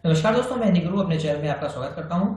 नमस्कार दोस्तों, मैं निगरू अपने चैनल में आपका स्वागत करता हूं।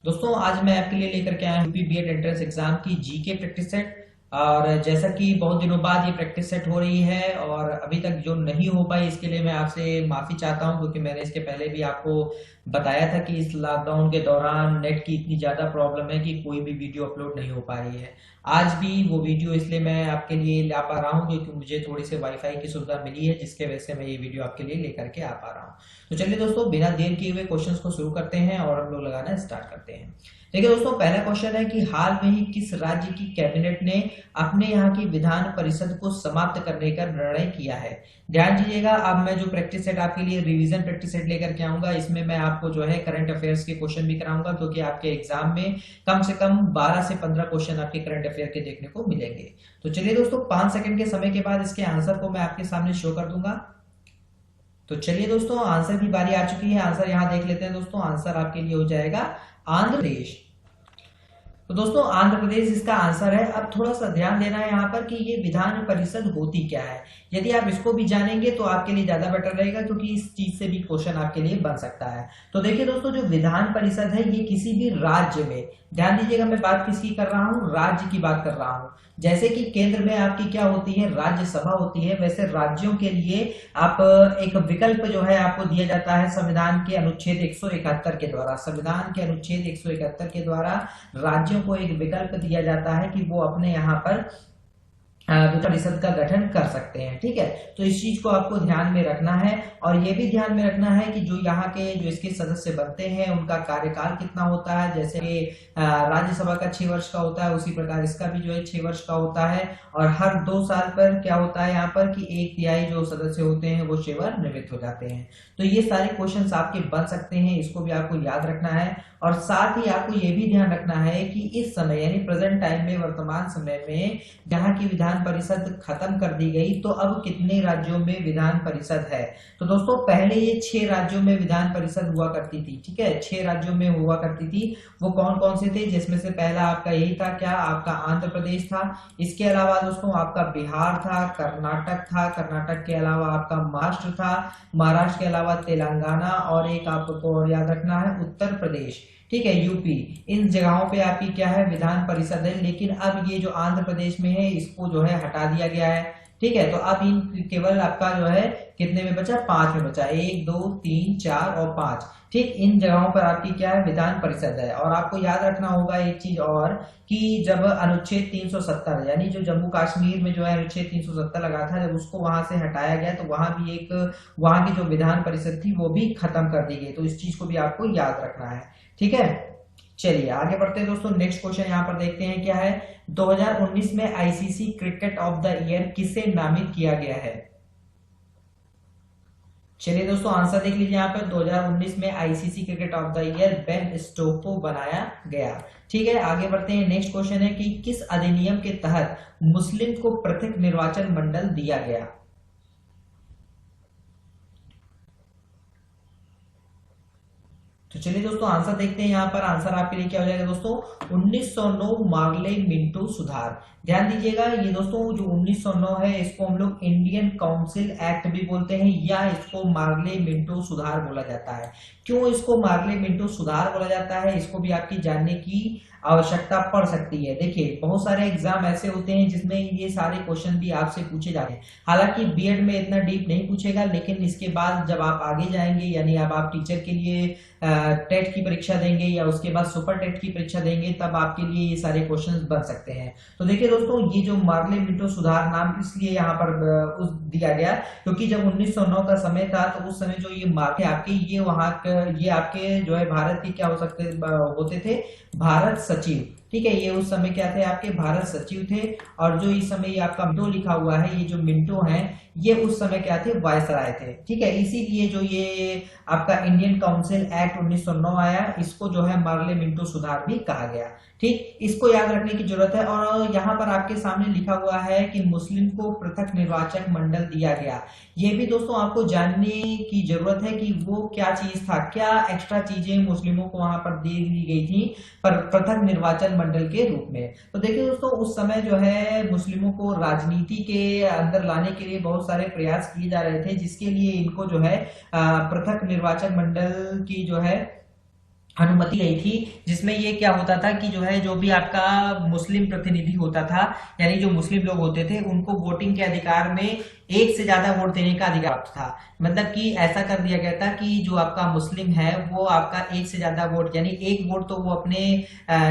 दोस्तों, आज मैं आपके लिए लेकर के आया हूं यूपी बीएड एंट्रेंस एग्जाम की जीके प्रैक्टिस सेट। और जैसा कि बहुत दिनों बाद ये प्रैक्टिस सेट हो रही है और अभी तक जो नहीं हो पाई, इसके लिए मैं आपसे माफी चाहता हूं, क्योंकि मैंने इसके पहले भी आपको बताया था कि इस लॉकडाउन के दौरान नेट की इतनी ज्यादा प्रॉब्लम है कि कोई भी वीडियो अपलोड नहीं हो पा रही है। आज भी वो वीडियो इसलिए मैं आपके लिए ला पा रहा हूँ क्योंकि मुझे थोड़ी सी वाईफाई की सुविधा मिली है, जिसके वजह से मैं ये वीडियो आपके लिए लेकर के आ पा रहा हूँ। तो चलिए दोस्तों, बिना देर किए हुए क्वेश्चंस को शुरू करते हैं और हम लोग लगाना स्टार्ट करते हैं। देखिए दोस्तों, पहला क्वेश्चन है कि हाल में ही किस राज्य की कैबिनेट ने अपने यहाँ की विधान परिषद को समाप्त करने का निर्णय किया है। ध्यान दीजिएगा, अब मैं जो प्रैक्टिस सेट आपके लिए रिवीजन प्रैक्टिस सेट लेकर के आऊंगा, इसमें मैं आपको जो है करंट अफेयर्स के क्वेश्चन भी कराऊंगा, क्योंकि आपके एग्जाम में कम से कम 12 से 15 क्वेश्चन आपके करंट अफेयर के देखने को मिलेंगे। तो चलिए दोस्तों, 5 सेकंड के समय के बाद इसके आंसर को मैं आपके सामने शो कर दूंगा। तो चलिए दोस्तों, आंसर की बारी आ चुकी है। आंसर यहां देख लेते हैं दोस्तों। आंसर आपके लिए हो जाएगा आंध्र प्रदेश। तो दोस्तों, आंध्र प्रदेश इसका आंसर है। अब थोड़ा सा ध्यान देना है यहाँ पर कि ये विधान परिषद होती क्या है। यदि आप इसको भी जानेंगे तो आपके लिए ज्यादा बेटर रहेगा, क्योंकि इस चीज से भी क्वेश्चन आपके लिए बन सकता है। तो देखिए दोस्तों, जो विधान परिषद है ये किसी भी राज्य में, ध्यान दीजिएगा मैं बात किसकी कर रहा हूँ, राज्य की बात कर रहा हूँ। जैसे कि केंद्र में आपकी क्या होती है, राज्यसभा होती है, वैसे राज्यों के लिए आप एक विकल्प जो है आपको दिया जाता है संविधान के अनुच्छेद 171 के द्वारा। संविधान के अनुच्छेद 171 के द्वारा राज्यों को एक विकल्प दिया जाता है कि वो अपने यहाँ पर विधान परिषद का गठन कर सकते हैं। ठीक है, तो इस चीज को आपको ध्यान में रखना है। और ये भी ध्यान में रखना है कि जो यहाँ के जो इसके सदस्य बनते हैं उनका कार्यकाल कितना होता है। जैसे कि राज्यसभा का 6 वर्ष का होता है, उसी प्रकार इसका भी जो है 6 वर्ष का होता है। और हर 2 साल पर क्या होता है यहाँ पर कि 1/3 जो सदस्य होते हैं वो सेवानिवृत्त हो जाते हैं। तो ये सारे क्वेश्चन आपके बन सकते हैं, इसको भी आपको याद रखना है। और साथ ही आपको ये भी ध्यान रखना है कि इस समय यानी प्रेजेंट टाइम में, वर्तमान समय में जहाँ की विधान परिषद खत्म कर दी गई, तो अब कितने राज्यों में विधान परिषद है। तो दोस्तों, पहले ये 6 राज्यों में विधान परिषद हुआ करती थी। ठीक है, 6 राज्यों में हुआ करती थी। वो कौन कौन से थे, जिसमें से पहला आपका यही था, क्या आपका आंध्र प्रदेश था। इसके अलावा दोस्तों आपका बिहार था, कर्नाटक था, कर्नाटक के अलावा आपका महाराष्ट्र था, महाराष्ट्र के अलावा तेलंगाना, और एक आपको और याद रखना है उत्तर प्रदेश। ठीक है, यूपी। इन जगहों पे आपकी क्या है, विधान परिषद है। लेकिन अब ये जो आंध्र प्रदेश में है इसको जो है हटा दिया गया है। ठीक है, तो अब इन केवल आपका जो है कितने में बचा, 5 में बचा। 1 2 3 4 और 5। ठीक, इन जगहों पर आपकी क्या है, विधान परिषद है। और आपको याद रखना होगा एक चीज और, कि जब अनुच्छेद 370 यानी जो जम्मू कश्मीर में जो है अनुच्छेद 370 लगा था, जब उसको वहां से हटाया गया तो वहां भी एक वहां की जो विधान परिषद थी वो भी खत्म कर दी गई। तो इस चीज को भी आपको याद रखना है। ठीक है, चलिए आगे बढ़ते हैं दोस्तों। नेक्स्ट क्वेश्चन यहाँ पर देखते हैं क्या है। 2019 में ICC cricket of the year किसे नामित किया गया है। चलिए दोस्तों, आंसर देख लीजिए यहाँ पर। 2019 में ICC cricket of the year Ben Stokes को बनाया गया। ठीक है, आगे बढ़ते हैं। नेक्स्ट क्वेश्चन है कि किस अधिनियम के तहत मुस्लिम को पृथक निर्वाचन मंडल दिया गया। तो चलिए दोस्तों, आंसर देखते हैं। यहाँ पर आंसर आपके लिए क्या हो जाएगा दोस्तों, 1909 मार्ले मिंटो सुधार। ध्यान दीजिएगा, ये दोस्तों जो 1909 है इसको हम लोग इंडियन काउंसिल एक्ट भी बोलते हैं, या इसको मार्ले मिंटो सुधार बोला जाता है। क्यों इसको मार्ले मिंटो सुधार बोला जाता है, इसको भी आपकी जानने की आवश्यकता पड़ सकती है। देखिए, बहुत सारे एग्जाम ऐसे होते हैं जिसमें ये सारे क्वेश्चन भी आपसे पूछे जाते हैं। हालांकि बीएड में इतना डीप नहीं पूछेगा, लेकिन इसके बाद जब आप आगे जाएंगे, यानी अब आप टीचर के लिए टेट की परीक्षा देंगे या उसके बाद सुपर टेट की परीक्षा देंगे, तब आपके लिए ये सारे क्वेश्चंस बन सकते हैं। तो देखिए दोस्तों, ये जो मार्ले मिंटो सुधार नाम इसलिए यहाँ पर दिया गया क्योंकि जब 1909 का समय था, तो उस समय जो ये मार्के आपके ये आपके जो है भारत के क्या हो सकते होते थे, भारत सचिव। ठीक है, ये उस समय क्या थे, आपके भारत सचिव थे। और जो इस समय ये आपका मिंटो लिखा हुआ है, ये जो मिंटो हैं, ये उस समय क्या थे, वायसराय थे। ठीक है, इसीलिए जो ये आपका इंडियन काउंसिल एक्ट 1909 आया, इसको जो है मार्ले मिंटो सुधार भी कहा गया। ठीक, इसको याद रखने की जरूरत है। और यहाँ पर आपके सामने लिखा हुआ है कि मुस्लिम को पृथक निर्वाचक मंडल दिया गया। ये भी दोस्तों आपको जानने की जरूरत है कि वो क्या चीज था, क्या एक्स्ट्रा चीजें मुस्लिमों को वहां पर दे दी गई थी पर पृथक निर्वाचन मंडल के रूप में। तो देखिए दोस्तों, उस समय जो है मुस्लिमों को राजनीति के अंदर लाने के लिए बहुत सारे प्रयास किए जा रहे थे, जिसके लिए इनको जो है पृथक निर्वाचन मंडल की जो है अनुमति गई थी, जिसमें ये क्या होता था कि जो है जो भी आपका मुस्लिम प्रतिनिधि होता था, यानी जो मुस्लिम लोग होते थे, उनको वोटिंग के अधिकार में एक से ज्यादा वोट देने का अधिकार था। मतलब कि ऐसा कर दिया गया था कि जो आपका मुस्लिम है वो आपका एक से ज्यादा वोट, यानी एक वोट तो वो अपने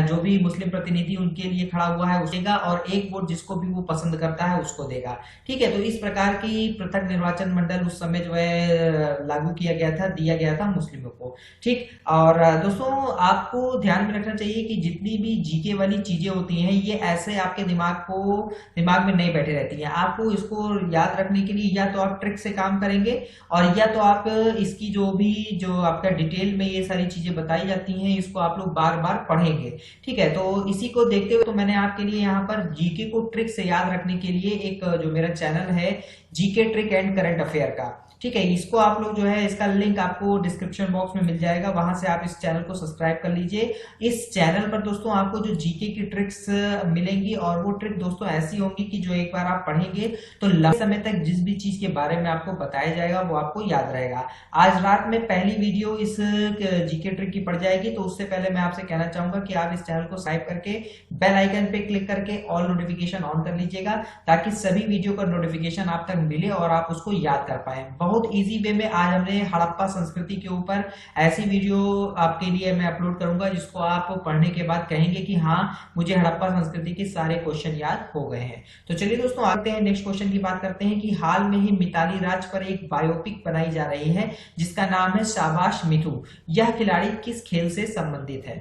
जो भी मुस्लिम प्रतिनिधि उनके लिए खड़ा हुआ है उसे देगा, और एक वोट जिसको भी वो पसंद करता है उसको देगा। ठीक है, तो इस प्रकार की पृथक निर्वाचन मंडल उस समय जो है लागू किया गया था, दिया गया था मुस्लिमों को। ठीक, और दोस्तों आपको ध्यान में रखना चाहिए कि जितनी भी जीके वाली चीजें होती हैं ये ऐसे आपके दिमाग में नहीं बैठे रहती हैं। आपको इसको याद रखने के लिए या तो आप ट्रिक से काम करेंगे, और या तो आप इसकी जो आपका डिटेल में ये सारी चीजें बताई जाती हैं इसको आप लोग बार बार पढ़ेंगे। ठीक है, तो इसी को देखते हुए तो मैंने आपके लिए यहाँ पर जीके को ट्रिक से याद रखने के लिए एक जो मेरा चैनल है GK trick and current affair का, ठीक है, इसको आप लोग जो है इसका लिंक आपको डिस्क्रिप्शन बॉक्स में मिल जाएगा, वहां से आप इस चैनल को सब्सक्राइब कर लीजिए। इस चैनल पर दोस्तों आपको जो जीके की ट्रिक्स मिलेंगी, और वो ट्रिक दोस्तों ऐसी होंगी कि जो एक बार आप पढ़ेंगे तो लंबे समय तक जिस भी चीज के बारे में आपको बताया जाएगा वो आपको याद रहेगा। आज रात में पहली वीडियो इस जीके ट्रिक की पड़ जाएगी, तो उससे पहले मैं आपसे कहना चाहूंगा कि आप इस चैनल को सब्सक्राइब करके बेल आइकन पे क्लिक करके ऑल नोटिफिकेशन ऑन कर लीजिएगा, ताकि सभी वीडियो का नोटिफिकेशन आप तक मिले और आप उसको याद कर पाए। बहुत इजी वे में आज हमने हड़प्पा संस्कृति के ऊपर ऐसी वीडियो आपके लिए मैं अपलोड करूंगा जिसको आप पढ़ने के बाद कहेंगे कि हाँ, मुझे हड़प्पा संस्कृति के सारे क्वेश्चन याद हो गए हैं। तो चलिए दोस्तों आते हैं नेक्स्ट क्वेश्चन की बात करते हैं कि हाल में ही मिताली राज पर एक बायोपिक बनाई जा रही है जिसका नाम है शाबाश मिठू। यह खिलाड़ी किस खेल से संबंधित है?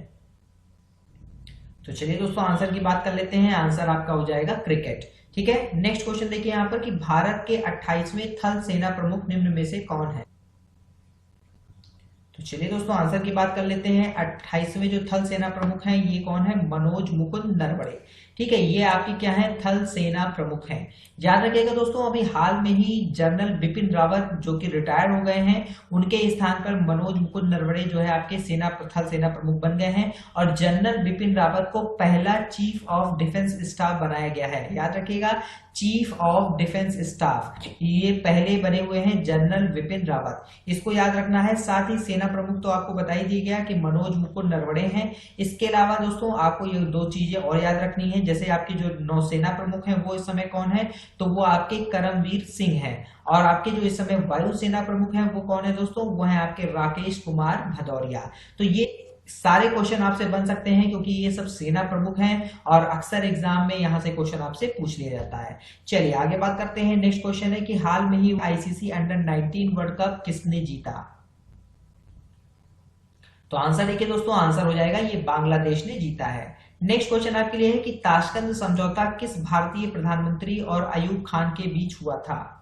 तो चलिए दोस्तों आंसर की बात कर लेते हैं। आंसर आपका हो जाएगा क्रिकेट। ठीक है, नेक्स्ट क्वेश्चन देखिए यहाँ पर कि भारत के 28वें थल सेना प्रमुख निम्न में से कौन है? तो चलिए दोस्तों आंसर की बात कर लेते हैं। 28वें जो थल सेना प्रमुख हैं ये कौन है? मनोज मुकुंद नरवणे। ठीक है, ये आपकी क्या है? थल सेना प्रमुख हैं। याद रखिएगा दोस्तों, अभी हाल में ही जनरल बिपिन रावत जो कि रिटायर्ड हो गए हैं, उनके स्थान पर मनोज मुकुंद नरवणे जो है आपके थल सेना प्रमुख बन गए हैं, और जनरल बिपिन रावत को पहला चीफ ऑफ डिफेंस स्टाफ बनाया गया है। याद रखिएगा, चीफ ऑफ डिफेंस स्टाफ ये पहले बने हुए हैं जनरल बिपिन रावत, इसको याद रखना है। साथ ही सेना प्रमुख तो आपको बता ही दिया गया कि मनोज मुकुंद नरवणे हैं। इसके अलावा दोस्तों आपको ये दो चीजें और याद रखनी है, जैसे आपके जो नौसेना प्रमुख हैं वो इस समय कौन है? तो वो आपके करमवीर सिंह हैं। और आपके जो इस समय वायुसेना प्रमुख हैं वो कौन है दोस्तों? वो है आपके राकेश कुमार भदौरिया। तो ये सारे क्वेश्चन आपसे बन सकते हैं क्योंकि ये सब सेना प्रमुख हैं, और अक्सर एग्जाम में यहां से क्वेश्चन आपसे पूछ लिया जाता है। चलिए आगे बात करते हैं। नेक्स्ट क्वेश्चन है कि हाल में ही आईसीसी अंडर 19 वर्ल्ड कप किसने जीता? तो आंसर देखिए दोस्तों, आंसर हो जाएगा ये बांग्लादेश ने जीता है। नेक्स्ट क्वेश्चन आपके लिए है कि ताशकंद समझौता किस भारतीय प्रधानमंत्री और अयूब खान के बीच हुआ था?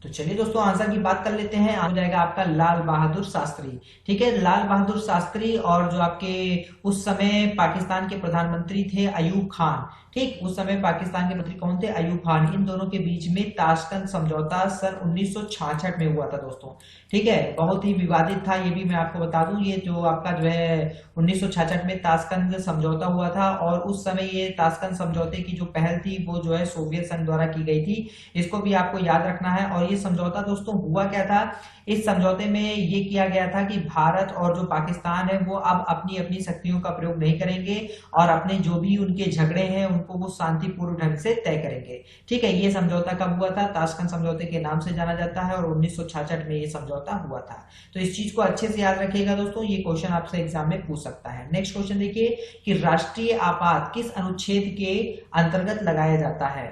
तो चलिए दोस्तों आंसर की बात कर लेते हैं। हो जाएगा आपका लाल बहादुर शास्त्री। ठीक है, लाल बहादुर शास्त्री और जो आपके उस समय पाकिस्तान के प्रधानमंत्री थे अयूब खान। ठीक, उस समय पाकिस्तान के मंत्री कौन थे? अयूब खान। इन दोनों के बीच में ताशकंद समझौता सन 1966 में हुआ था दोस्तों। ठीक है, बहुत ही विवादित था, ये भी मैं आपको बता दूं। ये जो आपका जो है 1966 में ताशकंद समझौता हुआ था, और उस समय ये ताशकंद समझौते की जो पहल थी वो जो है सोवियत संघ द्वारा की गई थी। इसको भी आपको याद रखना है। और ये समझौता दोस्तों हुआ क्या था? इस समझौते में ये किया गया था कि भारत और जो पाकिस्तान है वो अब अपनी अपनी शक्तियों का प्रयोग नहीं करेंगे, और अपने जो भी उनके झगड़े हैं उनको वो शांतिपूर्ण ढंग से तय करेंगे। ठीक है, ये समझौता कब हुआ था? ताशकंद समझौते के नाम से जाना जाता है, और 1966 में ये समझौता हुआ था। तो इस चीज को अच्छे से याद रखिएगा दोस्तों, ये क्वेश्चन आपसे एग्जाम में पूछ सकता है। नेक्स्ट क्वेश्चन देखिए कि राष्ट्रीय आपात किस अनुच्छेद के अंतर्गत लगाया जाता है?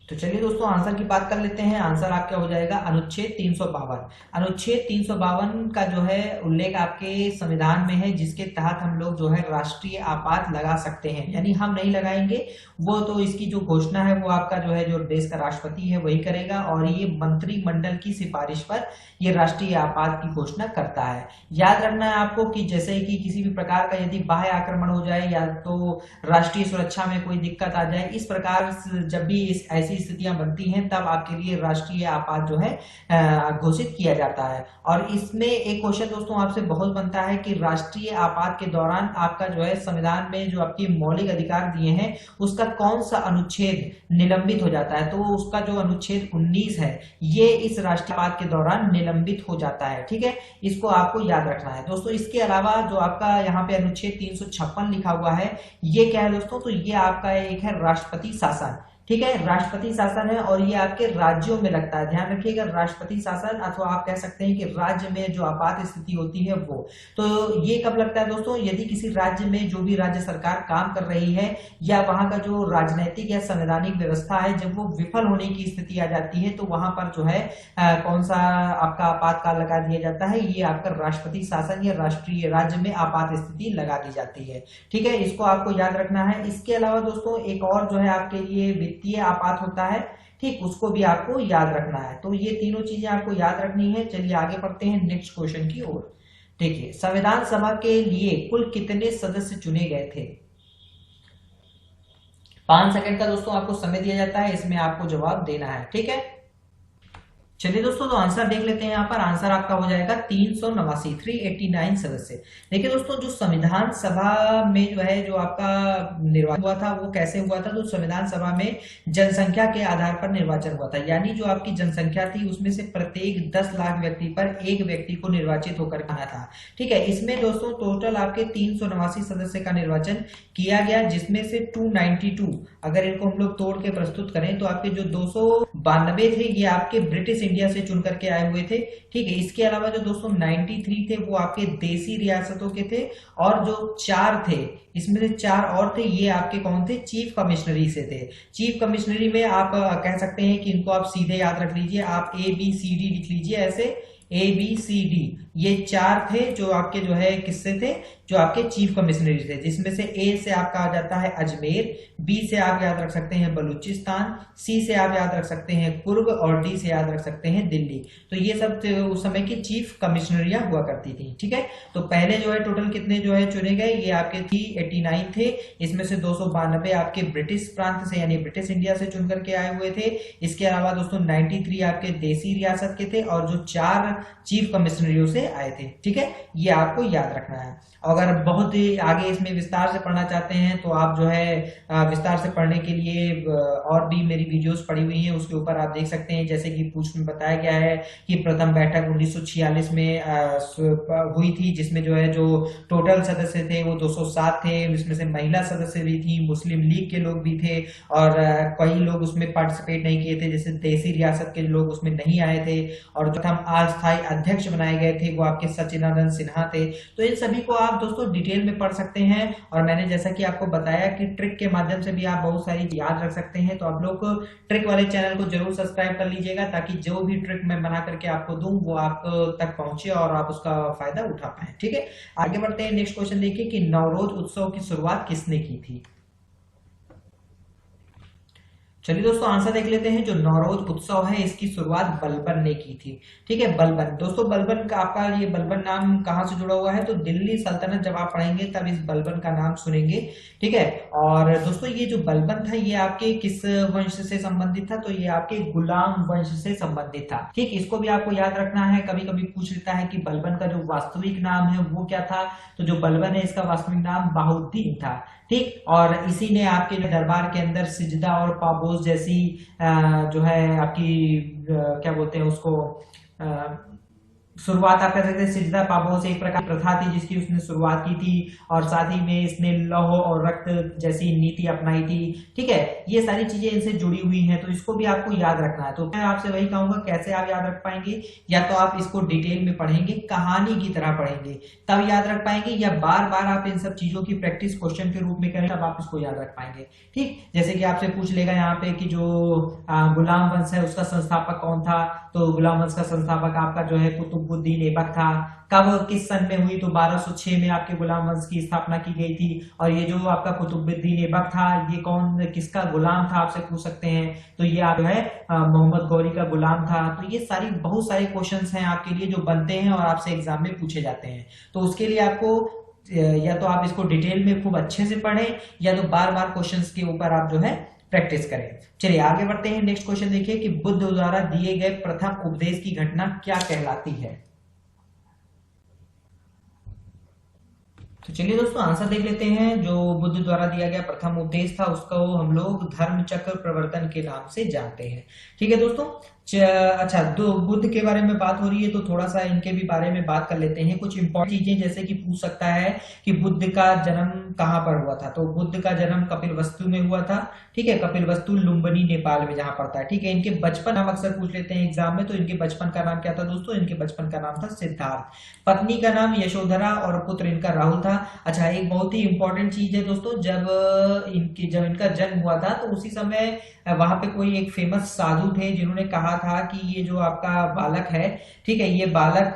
तो चलिए दोस्तों आंसर की बात कर लेते हैं। आंसर आपका हो जाएगा अनुच्छेद 352। अनुच्छेद 352 का जो है उल्लेख आपके संविधान में है, जिसके तहत हम लोग जो है राष्ट्रीय आपात लगा सकते हैं। यानी हम नहीं लगाएंगे, वो तो इसकी जो घोषणा है वो आपका जो है जो देश का राष्ट्रपति है वही करेगा, और ये मंत्रिमंडल की सिफारिश पर ये राष्ट्रीय आपात की घोषणा करता है। याद रखना है आपको कि जैसे कि किसी भी प्रकार का यदि बाह्य आक्रमण हो जाए, या तो राष्ट्रीय सुरक्षा में कोई दिक्कत आ जाए, इस प्रकार जब भी ऐसी ऐसी स्थितियां बनती हैं तब आपके लिए राष्ट्रीय आपात जो है घोषित किया जाता है। और इसमें एक क्वेश्चन दोस्तों आपसे बहुत बनता है कि राष्ट्रीय आपात के दौरान आपका जो है संविधान में जो आपके मौलिक अधिकार दिए हैं उसका कौन सा अनुच्छेद निलंबित हो जाता है। तो उसका जो अनुच्छेद 19 है ये इस राष्ट्रीय आपात के दौरान निलंबित हो जाता है। ठीक है, इसको आपको याद रखना है दोस्तों। इसके अलावा जो आपका यहाँ पे अनुच्छेद 356 लिखा हुआ है ये क्या है दोस्तों, तो ये आपका एक है राष्ट्रपति शासन। ठीक है, राष्ट्रपति शासन है और ये आपके राज्यों में लगता है। ध्यान रखिएगा, राष्ट्रपति शासन अथवा आप कह सकते हैं कि राज्य में जो आपात स्थिति होती है वो, तो ये कब लगता है दोस्तों, यदि किसी राज्य में जो भी राज्य सरकार काम कर रही है या वहां का जो राजनीतिक या संवैधानिक व्यवस्था है जब वो विफल होने की स्थिति आ जाती है तो वहां पर जो है कौन सा आपका आपातकाल लगा दिया जाता है, ये आपका राष्ट्रपति शासन या राष्ट्रीय राज्य में आपात स्थिति लगा दी जाती है। ठीक है, इसको आपको याद रखना है। इसके अलावा दोस्तों एक और जो है आपके लिए वित्तीय आपात होता है, ठीक, उसको भी आपको याद रखना है। तो ये तीनों चीजें आपको याद रखनी है। चलिए आगे बढ़ते हैं नेक्स्ट क्वेश्चन की ओर। देखिए, संविधान सभा के लिए कुल कितने सदस्य चुने गए थे। 5 सेकंड का दोस्तों आपको समय दिया जाता है, इसमें आपको जवाब देना है। ठीक है, चलिए दोस्तों तो आंसर देख लेते हैं। यहाँ पर आंसर आपका हो जाएगा 389 सदस्य। देखिए दोस्तों, जो संविधान सभा में जो है जो आपका निर्वाचन हुआ था वो कैसे हुआ था, तो संविधान सभा में जनसंख्या के आधार पर निर्वाचन हुआ था। यानी जो आपकी जनसंख्या थी उसमें से प्रत्येक 10 लाख व्यक्ति पर एक व्यक्ति को निर्वाचित होकर आना था। ठीक है, इसमें दोस्तों टोटल आपके 389 सदस्य का निर्वाचन किया गया, जिसमें से 292 अगर इनको हम लोग तोड़ के प्रस्तुत करें तो आपके जो 292 थे ये आपके ब्रिटिश इंडिया से चुन करके आए हुए थे। ठीक है, इसके अलावा जो दोस्तों 93 थे वो आपके देसी रियासतों के थे और जो 4 थे इसमें से 4 और थे ये आपके कौन थे, चीफ कमिश्नरी से थे। चीफ कमिश्नरी में आप कह सकते हैं कि इनको आप सीधे याद रख लीजिए, आप ABCD लिख लीजिए ऐसे, ABCD ये 4 थे जो आपके जो है किससे थे, जो आपके चीफ कमिश्नरी थे, जिसमें से A से आपका आ जाता है अजमेर, B से आप याद रख सकते हैं बलूचिस्तान, C से आप याद रख सकते हैं कुर्ग और D से याद रख सकते हैं दिल्ली। तो ये सब उस समय की चीफ कमिश्नरियां हुआ करती थी। ठीक है, तो पहले जो है टोटल कितने जो है चुने गए, ये आपके 389 थे, इसमें से 292 आपके ब्रिटिश प्रांत से यानी ब्रिटिश इंडिया से चुन करके आए हुए थे। इसके अलावा दोस्तों 93 आपके देसी रियासत के थे और जो 4 चीफ कमिश्नरियों से आए थे। ठीक है, ये आपको याद रखना है। अगर बहुत ही आगे इसमें विस्तार से पढ़ना चाहते हैं तो आप जो है विस्तार से पढ़ने के लिए और भी मेरी वीडियोस पड़ी हुई हैं, उसके ऊपर आप देख सकते हैं। जैसे कि पूछ में बताया गया है कि प्रथम बैठक 1946 में हुई थी, जिसमें जो है जो टोटल सदस्य थे वो 207 थे, इसमें से महिला सदस्य भी थी, मुस्लिम लीग के लोग भी थे और कई लोग उसमें पार्टिसिपेट नहीं किए थे, जैसे देसी रियासत के लोग उसमें नहीं आए थे। और जो प्रथम अस्थायी अध्यक्ष बनाए गए थे वो आपके सचिदानंद सिन्हा थे। तो इन सभी को आप दोस्तों डिटेल में पढ़ सकते हैं और मैंने जैसा कि आपको बताया कि ट्रिक के माध्यम से भी आप बहुत सारी याद रख सकते हैं। तो आप लोग ट्रिक वाले चैनल को जरूर सब्सक्राइब कर लीजिएगा ताकि जो भी ट्रिक मैं बना करके आपको दूं वो आप तक पहुंचे और आप उसका फायदा उठा पाए। ठीक है, आगे बढ़ते हैं। नेक्स्ट क्वेश्चन देखिए कि नवरोज उत्सव की शुरुआत किसने की थी। चलिए दोस्तों आंसर देख लेते हैं। जो नवरोज उत्सव है इसकी शुरुआत बलबन ने की थी। ठीक है, बलबन दोस्तों, बलबन का आपका ये बलबन नाम कहां से जुड़ा हुआ है, तो दिल्ली सल्तनत जब आप पढ़ेंगे तब इस बलबन का नाम सुनेंगे। ठीक है, और दोस्तों ये जो बलबन था ये आपके किस वंश से संबंधित था, तो ये आपके गुलाम वंश से संबंधित था। ठीक, इसको भी आपको याद रखना है। कभी कभी पूछ लेता है कि बलबन का जो वास्तविक नाम है वो क्या था, तो जो बलबन है इसका वास्तविक नाम बहाउद्दीन था। ठीक, और इसी ने आपके दरबार के अंदर सिजदा और पाबोस जैसी जो है आपकी क्या बोलते हैं उसको शुरुआत आप कह सकते हैं। सिजदा पाबोस एक प्रकार की प्रथा थी जिसकी उसने शुरुआत की थी और साथ ही में इसने लौह और रक्त जैसी नीति अपनाई थी। ठीक है, ये सारी चीजें इनसे जुड़ी हुई हैं, तो इसको भी आपको याद रखना है। तो मैं आपसे वही कहूंगा, कैसे आप याद रख पाएंगे, या तो आप इसको डिटेल में पढ़ेंगे, कहानी की तरह पढ़ेंगे तब याद रख पाएंगे, या बार बार आप इन सब चीजों की प्रैक्टिस क्वेश्चन के रूप में करें तब आप इसको याद रख पाएंगे। ठीक, जैसे कि आपसे पूछ लेगा यहाँ पे कि जो गुलाम वंश है उसका संस्थापक कौन था, तो गुलाम वंश का संस्थापक आपका जो है कुतुबुद्दीन ऐबक था। कब किस सन में हुई, तो 1206 में आपके गुलाम वंश की स्थापना की गई थी। और ये जो आपका कुतुबुद्दीन ऐबक था ये कौन किसका गुलाम था आपसे पूछ सकते हैं, तो ये आप जो है मोहम्मद गौरी का गुलाम था। तो ये सारी बहुत सारे क्वेश्चंस हैं आपके लिए जो बनते हैं और आपसे एग्जाम में पूछे जाते हैं। तो उसके लिए आपको या तो आप इसको डिटेल में खूब अच्छे से पढ़ें या तो बार बार क्वेश्चंस के ऊपर आप जो है प्रैक्टिस करें। चलिए आगे बढ़ते हैं। नेक्स्ट क्वेश्चन देखिए कि बुद्ध द्वारा दिए गए प्रथम उपदेश की घटना क्या कहलाती है। तो चलिए दोस्तों आंसर देख लेते हैं। जो बुद्ध द्वारा दिया गया प्रथम उपदेश था उसको हम लोग धर्म चक्र प्रवर्तन के नाम से जानते हैं। ठीक है दोस्तों। अच्छा, दो बुद्ध के बारे में बात हो रही है तो थोड़ा सा इनके भी बारे में बात कर लेते हैं। कुछ इंपॉर्टेंट चीजें जैसे कि पूछ सकता है कि बुद्ध का जन्म कहाँ पर हुआ था। तो बुद्ध का जन्म कपिलवस्तु में हुआ था। ठीक है, कपिलवस्तु लुम्बिनी नेपाल में जहां पड़ता है। ठीक है, इनके बचपन हम अक्सर पूछ लेते हैं एग्जाम में। तो इनके बचपन का नाम क्या था दोस्तों? इनके बचपन का नाम था सिद्धार्थ। पत्नी का नाम यशोधरा और पुत्र इनका राहुल था। अच्छा, एक बहुत ही इंपॉर्टेंट चीज है दोस्तों, जब इनका जन्म हुआ था तो उसी समय वहां पे कोई एक फेमस साधु थे जिन्होंने कहा था कि ये जो आपका बालक है, ठीक है, ये बालक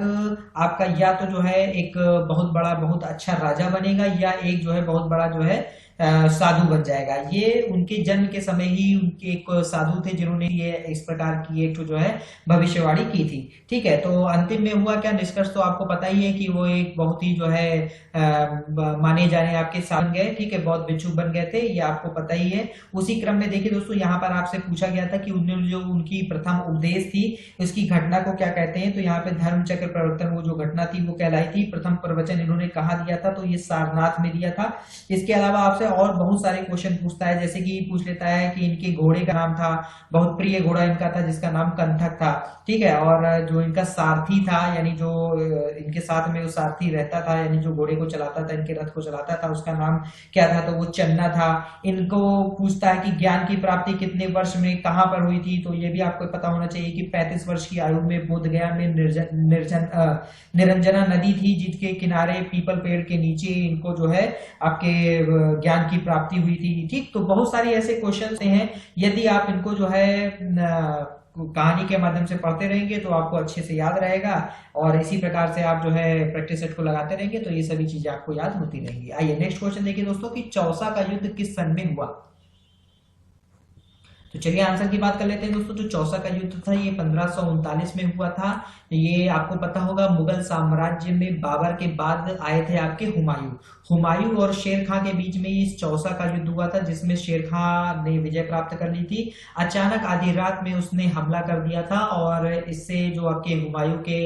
आपका या तो जो है एक बहुत बड़ा बहुत अच्छा राजा बनेगा या एक जो है बहुत बड़ा जो है साधु बन जाएगा। ये उनके जन्म के समय ही उनके एक साधु थे जिन्होंने ये इस प्रकार की एक जो है भविष्यवाणी की थी। ठीक है, तो अंतिम में हुआ क्या निष्कर्ष तो आपको पता ही है कि वो एक बहुत ही जो है माने जाने आपके साथ गए। ठीक है, बहुत भिक्षुक बन गए थे, ये आपको पता ही है। उसी क्रम में देखिए दोस्तों, यहाँ पर आपसे पूछा गया था कि उन्होंने जो उनकी प्रथम उपदेश थी उसकी घटना को क्या कहते हैं। तो यहाँ पे धर्म चक्र प्रवर्तन वो जो घटना थी वो कहलाई थी। प्रथम प्रवचन इन्होंने कहा दिया था तो ये सारनाथ में दिया था। इसके अलावा आपसे और बहुत सारे क्वेश्चन पूछता है, जैसे कि पूछ लेता है कि इनके घोड़े का नाम था, बहुत प्रिय घोड़ा इनका था जिसका नाम कंथक था। ठीक है, और जो इनका सारथी था यानी जो इनके साथ में वो सारथी रहता था यानी जो घोड़े को चलाता था, इनके रथ को चलाता था, उसका नाम क्या था? तो वो चन्ना था। इनको पूछता है कि ज्ञान की प्राप्ति कितने वर्ष में कहां पर हुई थी। तो ये भी आपको पता होना चाहिए कि 35 वर्ष की आयु में बोध गया में निरंजना नदी थी जिसके किनारे पीपल पेड़ के नीचे इनको जो है आपके ज्ञान की प्राप्ति हुई थी। ठीक, तो बहुत सारी ऐसे क्वेश्चन हैं, यदि आप इनको जो है कहानी के माध्यम से पढ़ते रहेंगे तो आपको अच्छे से याद रहेगा। और इसी प्रकार से आप जो है प्रैक्टिस सेट को लगाते रहेंगे तो ये सभी चीजें आपको याद होती रहेंगी। आइए नेक्स्ट क्वेश्चन देखिए दोस्तों कि चौसा का युद्ध किस सन में हुआ। तो चलिए आंसर की बात कर लेते हैं दोस्तों। जो चौसा का युद्ध था ये 1539 में हुआ था। ये आपको पता होगा मुगल साम्राज्य में बाबर के बाद आए थे आपके हुमायूं। हुमायूं और शेर खां के बीच में इस चौसा का युद्ध हुआ था जिसमें शेर खां ने विजय प्राप्त कर ली थी। अचानक आधी रात में उसने हमला कर दिया था और इससे जो आपके हुमायूं के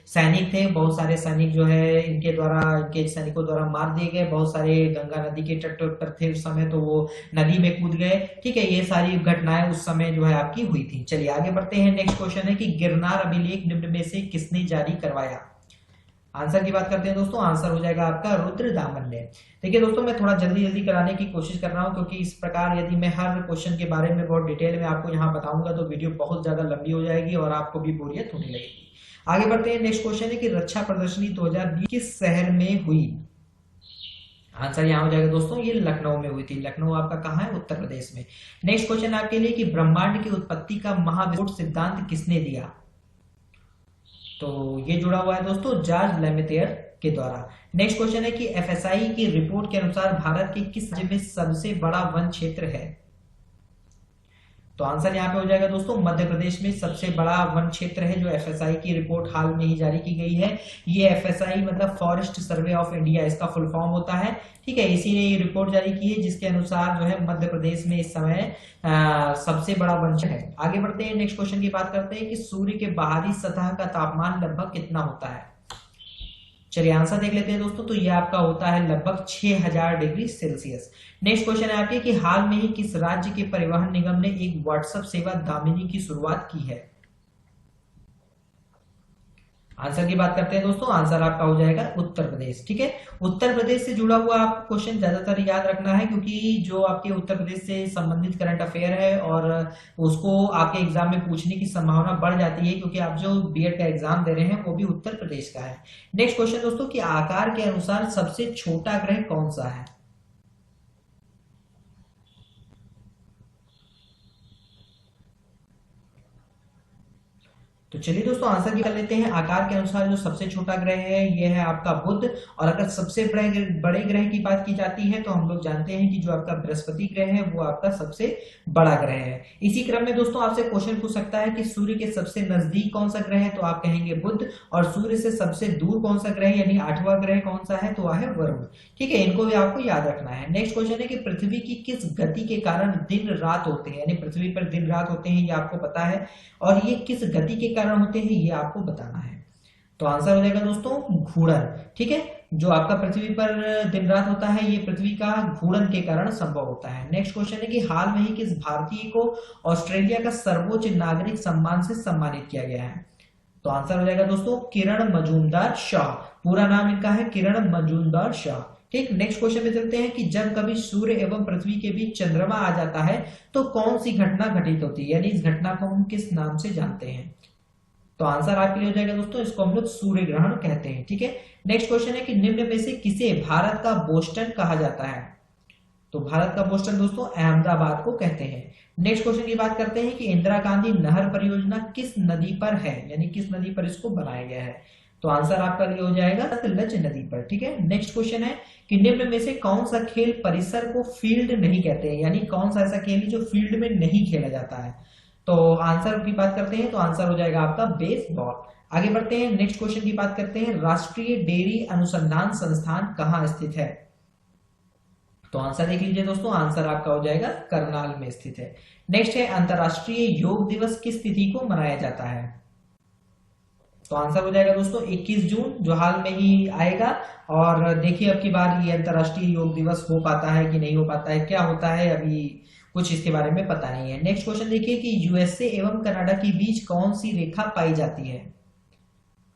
सैनिक थे, बहुत सारे सैनिक जो है इनके सैनिकों द्वारा मार दिए गए। बहुत सारे गंगा नदी के तट पर थे उस समय तो वो नदी में कूद गए। ठीक है, ये सारी घटनाएं उस समय जो है आपकी हुई थी। चलिए आगे बढ़ते हैं। नेक्स्ट क्वेश्चन है कि गिरनार अभिलेख निम्न में से किसने जारी करवाया। आंसर की बात करते हैं दोस्तों। आंसर हो जाएगा आपका रुद्रदामन ने। देखिए दोस्तों, मैं थोड़ा जल्दी जल्दी कराने की कोशिश कर रहा हूं क्योंकि इस प्रकार यदि मैं हर क्वेश्चन के बारे में बहुत डिटेल में आपको यहाँ बताऊंगा तो वीडियो बहुत ज्यादा लंबी हो जाएगी और आपको भी बोरियत होने लगेगी। आगे बढ़ते हैं। नेक्स्ट क्वेश्चन है कि रक्षा प्रदर्शनी 2020 किस शहर में हुई। आंसर यहाँ हो जाएगा दोस्तों, ये लखनऊ में हुई थी। लखनऊ आपका कहाँ है? उत्तर प्रदेश में। नेक्स्ट क्वेश्चन आपके लिए कि ब्रह्मांड की उत्पत्ति का महाविस्फोट सिद्धांत किसने दिया। तो ये जुड़ा हुआ है दोस्तों जॉर्ज लेमेथियर के द्वारा। नेक्स्ट क्वेश्चन है कि एफएसआई की रिपोर्ट के अनुसार भारत के किस राज्य में सबसे बड़ा वन क्षेत्र है। तो आंसर यहाँ पे हो जाएगा दोस्तों, मध्य प्रदेश में सबसे बड़ा वन क्षेत्र है जो एफएसआई की रिपोर्ट हाल में ही जारी की गई है। ये एफएसआई मतलब फॉरेस्ट सर्वे ऑफ इंडिया इसका फुल फॉर्म होता है। ठीक है, इसी ने ये रिपोर्ट जारी की है जिसके अनुसार जो है मध्य प्रदेश में इस समय सबसे बड़ा वन क्षेत्र है। आगे बढ़ते हैं। नेक्स्ट क्वेश्चन की बात करते हैं कि सूर्य के बाहरी सतह का तापमान लगभग कितना होता है। चलिए आंसर देख लेते हैं दोस्तों। तो ये आपका होता है लगभग 6000 डिग्री सेल्सियस। नेक्स्ट क्वेश्चन है आपके कि हाल में ही किस राज्य के परिवहन निगम ने एक व्हाट्सएप सेवा दामिनी की शुरुआत की है। आंसर की बात करते हैं दोस्तों। आंसर आपका हो जाएगा उत्तर प्रदेश। ठीक है, उत्तर प्रदेश से जुड़ा हुआ आपको क्वेश्चन ज्यादातर याद रखना है क्योंकि जो आपके उत्तर प्रदेश से संबंधित करंट अफेयर है और उसको आपके एग्जाम में पूछने की संभावना बढ़ जाती है क्योंकि आप जो बीएड का एग्जाम दे रहे हैं वो भी उत्तर प्रदेश का है। नेक्स्ट क्वेश्चन दोस्तों कि आकार के अनुसार सबसे छोटा ग्रह कौन सा है। तो चलिए दोस्तों आंसर की कर लेते हैं। आकार के अनुसार जो सबसे छोटा ग्रह है ये है आपका बुध, और अगर सबसे बड़े ग्रह की बात की जाती है तो हम लोग जानते हैं कि जो आपका बृहस्पति ग्रह है वो आपका सबसे बड़ा ग्रह है। इसी क्रम में दोस्तों आपसे क्वेश्चन पूछ सकता है कि सूर्य के सबसे नजदीक कौन सा ग्रह है, तो आप कहेंगे बुध, और सूर्य से सबसे दूर कौन सा ग्रह यानी 8वां ग्रह कौन सा है, तो वह है वरुण। ठीक है, इनको भी आपको याद रखना है। नेक्स्ट क्वेश्चन है कि पृथ्वी की किस गति के कारण दिन रात होते हैं, यानी पृथ्वी पर दिन रात होते हैं ये आपको पता है, और ये किस गति के कारण होते हैं ये आपको बताना है। तो आंसर हो जाएगा दोस्तों घूर्णन। ठीक है, जो आपका पृथ्वी पर दिन रात होता है ये पृथ्वी का घूर्णन के कारण संभव होता है। नेक्स्ट क्वेश्चन है कि हाल में ही किस भारतीय को ऑस्ट्रेलिया का सर्वोच्च नागरिक सम्मान से सम्मानित किया गया है, तो आंसर हो जाएगा दोस्तों किरण मजूमदार शाह। पूरा नाम इनका है किरण मजूमदार शाह। ठीक, नेक्स्ट क्वेश्चन में चलते हैं कि जब कभी सूर्य एवं पृथ्वी के बीच चंद्रमा आ जाता है तो कौन सी घटना घटित होती है, यानी इस घटना को हम किस नाम से जानते हैं, तो आंसर आपके लिए हो जाएगा दोस्तों इसको हम लोग सूर्य ग्रहण कहते हैं। ठीक है, नेक्स्ट क्वेश्चन है कि निम्न में से किसे भारत का बोस्टन कहा जाता है, तो भारत का बोस्टन दोस्तों अहमदाबाद को कहते हैं। नेक्स्ट क्वेश्चन की बात करते हैं कि इंदिरा गांधी नहर परियोजना किस नदी पर है, यानी किस नदी पर इसको बनाया गया है, तो आंसर आपका लिए हो जाएगा सतलज नदी पर। ठीक है, नेक्स्ट क्वेश्चन है कि निम्न में से कौन सा खेल परिसर को फील्ड नहीं कहते हैं, यानी कौन सा ऐसा खेल है जो फील्ड में नहीं खेला जाता है, तो आंसर की बात करते हैं तो आंसर हो जाएगा आपका बेसबॉल। आगे बढ़ते हैं, नेक्स्ट क्वेश्चन की बात करते हैं राष्ट्रीय डेयरी अनुसंधान संस्थान कहाँ स्थित है, तो आंसर देख लीजिए दोस्तों, आंसर आपका हो जाएगा करनाल में स्थित है। नेक्स्ट है अंतरराष्ट्रीय योग दिवस किस तिथि को मनाया जाता है, तो आंसर हो जाएगा दोस्तों 21 जून, जो हाल में ही आएगा। और देखिए अब की बार ये अंतरराष्ट्रीय योग दिवस हो पाता है कि नहीं हो पाता है, क्या होता है अभी कुछ इसके बारे में पता नहीं है। नेक्स्ट क्वेश्चन देखिए कि यूएसए एवं कनाडा के बीच कौन सी रेखा पाई जाती है,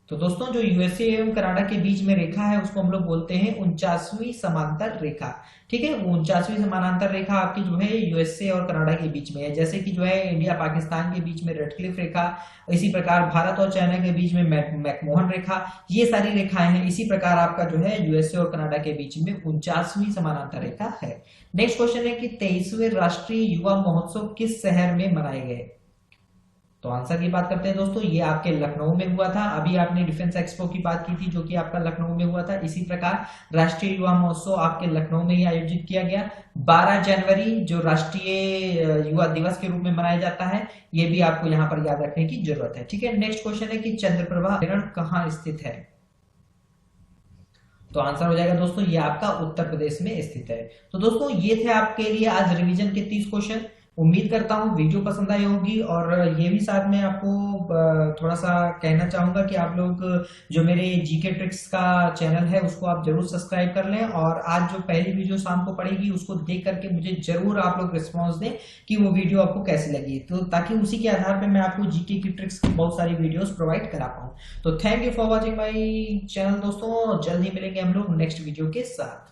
तो दोस्तों जो यूएसए एवं कनाडा के बीच में रेखा है उसको हम लोग बोलते हैं 49वीं समांतर रेखा। ठीक है, 49वीं समानांतर रेखा आपकी जो है यूएसए और कनाडा के बीच में है, जैसे कि जो है इंडिया पाकिस्तान के बीच में रेडक्लिफ रेखा, इसी प्रकार भारत और चाइना के बीच में मैकमोहन रेखा, ये सारी रेखाएं हैं। इसी प्रकार आपका जो है यूएसए और कनाडा के बीच में 49वीं समानांतर रेखा है। नेक्स्ट क्वेश्चन है कि 23वें राष्ट्रीय युवा महोत्सव किस शहर में मनाए गए, तो आंसर की बात करते हैं दोस्तों, ये आपके लखनऊ में हुआ था। अभी आपने डिफेंस एक्सपो की बात की थी जो कि आपका लखनऊ में हुआ था। इसी प्रकार राष्ट्रीय युवा महोत्सव आपके लखनऊ में ही आयोजित किया गया। 12 जनवरी जो राष्ट्रीय युवा दिवस के रूप में मनाया जाता है, ये भी आपको यहाँ पर याद रखने की जरूरत है। ठीक है, नेक्स्ट क्वेश्चन है कि चंद्रप्रभा किरण कहाँ स्थित है, तो आंसर हो जाएगा दोस्तों ये आपका उत्तर प्रदेश में स्थित है। तो दोस्तों ये थे आपके लिए आज रिवीजन के 30 क्वेश्चन। उम्मीद करता हूँ वीडियो पसंद आई होगी, और ये भी साथ में आपको थोड़ा सा कहना चाहूंगा कि आप लोग जो मेरे जीके ट्रिक्स का चैनल है उसको आप जरूर सब्सक्राइब कर लें, और आज जो पहली वीडियो शाम को पड़ेगी उसको देख करके मुझे जरूर आप लोग रिस्पॉन्स दें कि वो वीडियो आपको कैसी लगी, तो ताकि उसी के आधार पर मैं आपको जीके की ट्रिक्स की बहुत सारी वीडियोस प्रोवाइड करा पाऊँ। तो thank you for watching my channel दोस्तों, जल्द ही मिलेंगे हम लोग नेक्स्ट वीडियो के साथ।